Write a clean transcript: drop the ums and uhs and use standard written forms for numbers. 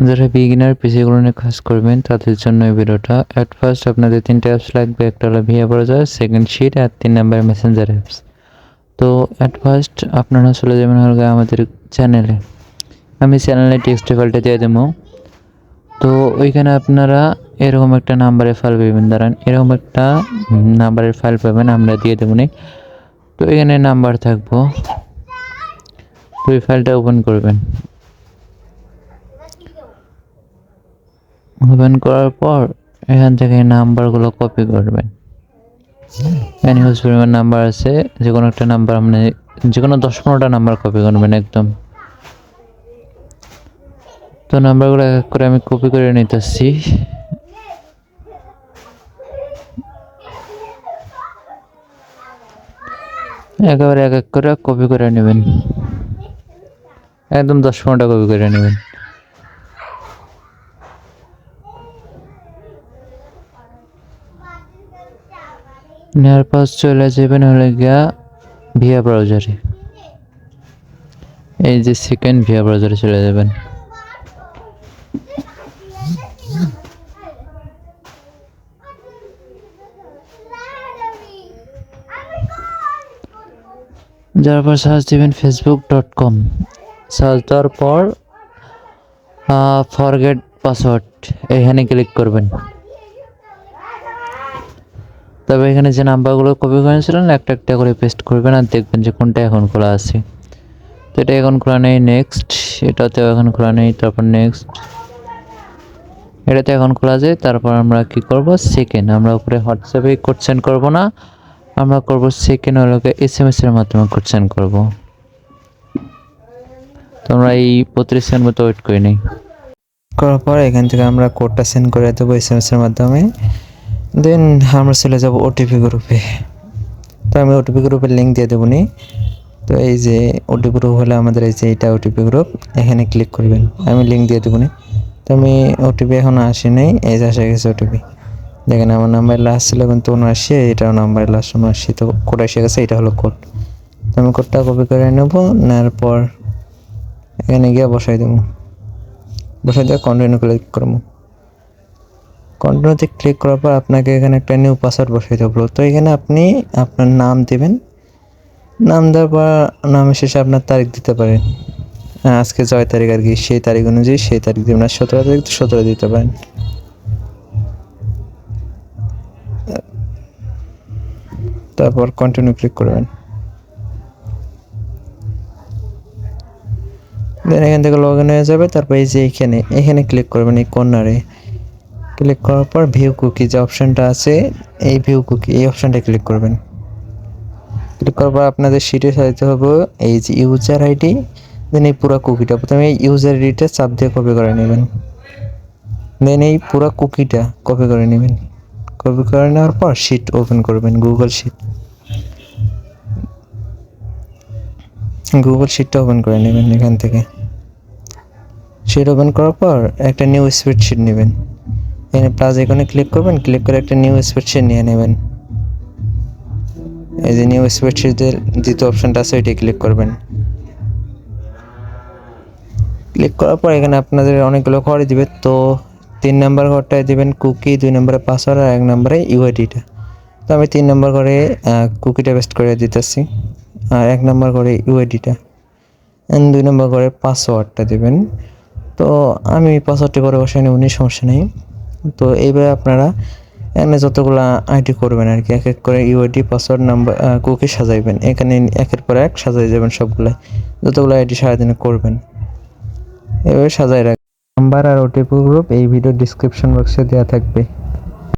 যারা বিগিনার পিসিগুলো নিয়ে কাজ করবেন তাদের জন্য এই ভিডিওটা। অ্যাট ফার্স্ট আপনাদের 3টা অ্যাপস লাগবে, একটা হলো ভিএ ব্রাউজার, সেকেন্ড শিট আর 3 নাম্বার মেসেঞ্জার অ্যাপস। তো অ্যাট ফার্স্ট আপনারা চলে যাবেন হলো আমাদের চ্যানেলে। আমি চ্যানেলে টেক্সট ফাইলটা দিয়ে দেবো। তো ওইখানে আপনারা এরকম একটা নাম্বারের ফাইল পাবেন, দাঁড়ান, এরকম একটা নাম্বারের ফাইল পাবেন, আমরা দিয়ে দেবো। তো এখানে নাম্বার থাকবো, তো এই ফাইলটা ওপেন করবেন। ওপেন করার পর এখান থেকে নাম্বারগুলো কপি করবেন। এখানে হিউজ পরিমাণ নাম্বার আছে, যে কোনো একটা নাম্বার আপনি যে কোনো 10-15টা নাম্বার কপি করবেন একদম। তো নাম্বারগুলো এক এক করে আমি কপি করে নিতেছি। একেবারে এক এক করে কপি করে নেবেন, একদম 10-15টা কপি করে নেবেন। নেওয়ার পর চলে যাবেন হলে গিয়া ভিএ ব্রাউজারে। এই যে সেকেন্ড ভিএ ব্রাউজারে চলে যাবেন। যার পর সার্চ দেবেন facebook.com। সার্চ দেওয়ার পর ফরগেট পাসওয়ার্ড এখানে ক্লিক করবেন। তবে এখানে যে নাম্বারগুলো কপি করেছিলেন একটা একটা করে পেস্ট করবেন আর দেখবেন যে কোনটা এখন খোলা আছে। তো এটা এখন খোলা নেই, নেক্সট। এটাতেও এখন খোলা নেই, তারপর নেক্সট। এটাতে এখন খোলা যায়, তারপর আমরা কি করব, সেকেন্ড। আমরা উপরে হোয়াটসঅ্যাপে কোড সেন্ড করবো না, আমরা করব সেকেন্ড হলো SMS এর মাধ্যমে কোড সেন্ড করবো। তোমরা এই 35 সেকেন্ড মতো ওয়েট করে নিই। করার পর এখান থেকে আমরা কোডটা সেন্ড করে দেবো SMS এর মাধ্যমে। দেন আমরা চলে যাব ওটিপি গ্রুপে। তো আমি ওটিপি গ্রুপের লিঙ্ক দিয়ে দেবো নি। তো এই যে ওটিপি গ্রুপ হলে আমাদের এই যে এটা ওটিপি গ্রুপ, এখানে ক্লিক করবেন। আমি লিঙ্ক দিয়ে দেবো নি। তো আমি ওটিপি এখনও আসি নাই, এই যে আসে গেছে ওটিপি। দেখেন আমার নাম্বার লাস্ট ছিল কিন্তু 79, এটাও নাম্বার লাস্ট 79। তো কোড এসে গেছে, এটা হলো কোড। তো আমি কোডটা কপি করে নেব, নেওয়ার পর এখানে গিয়ে বসাই দেবো। বসাই দিয়ে কন্টিনিউ ক্লিক করবো। কন্টিনিউতে ক্লিক করার পর আপনাকে এখানে একটা নিউ পাসওয়ার্ড বসাই দেবো। তো এখানে আপনি আপনার নাম দেবেন, নাম দেওয়ার পর নামের শেষে আপনার তারিখ দিতে পারেন। আজকে 6 তারিখ আর কি, সেই তারিখ অনুযায়ী সেই তারিখ দেবেন। আর 17 তারিখ তো 17 দিতে পারেন। তারপর কন্টিনিউ ক্লিক করবেন। দেন এখান থেকে লগ ইন হয়ে যাবে। তারপর এই যে এখানে ক্লিক করবেন, এই কর্নারে ক্লিক করার পর ভিউ কুকি যে অপশানটা আছে, এই ভিউ কুকি এই অপশানটা ক্লিক করবেন। ক্লিক করার পর আপনাদের শিটে সাজাতে হবে এই যে ইউজার আইডি, দেন এই পুরো কুকিটা। প্রথমে এই ইউজার আইডিটা চাপ দিয়ে কপি করে নেবেন, দেন এই পুরো কুকিটা কপি করে নেবেন। কপি করে নেওয়ার পর শিট ওপেন করবেন, গুগল শিটটা ওপেন করে নেবেন। এখান থেকে শিট ওপেন করার পর একটা নিউ স্প্রেডশিট নেবেন। এখানে প্লাস আইকনে ক্লিক করবেন, ক্লিক করে একটা নিউ স্প্রেডশিট নিয়ে নেবেন। এই যে নিউ স্প্রেডশিটের দ্বিতীয় অপশানটা আছে, ওইটাই ক্লিক করবেন। ক্লিক করার পর এখানে আপনাদের অনেকগুলো ঘর দিবে। তো 3 নাম্বার ঘরটায় দেবেন কুকি, 2 নম্বরে পাসওয়ার্ড আর 1 নম্বরে ইউআইডিটা। তো আমি 3 নাম্বার ঘরে কুকিটা পেস্ট করে দিতেছি, আর 1 নাম্বার ঘরে ইউআইডিটা, অ্যান্ড 2 নম্বর ঘরে পাসওয়ার্ডটা দেবেন। তো আমি পাসওয়ার্ডটি করে বসাই নেব, সমস্যা নেই। তো এইভাবে আপনারা এখানে যতগুলো আইডি করবেন আর কি, এক এক করে ইউআইডি, পাসওয়ার্ড, নাম্বার, কুকি সাজাইবেন। এখানে একের পর এক সাজাই যাবেন সবগুলাই, যতগুলো আইডি সারাদিনে করবেন এভাবে সাজাই রাখবেন। নাম্বার আর ওটিপি গ্রুপ এই ভিডিও ডিসক্রিপশন বক্সে দেওয়া থাকবে।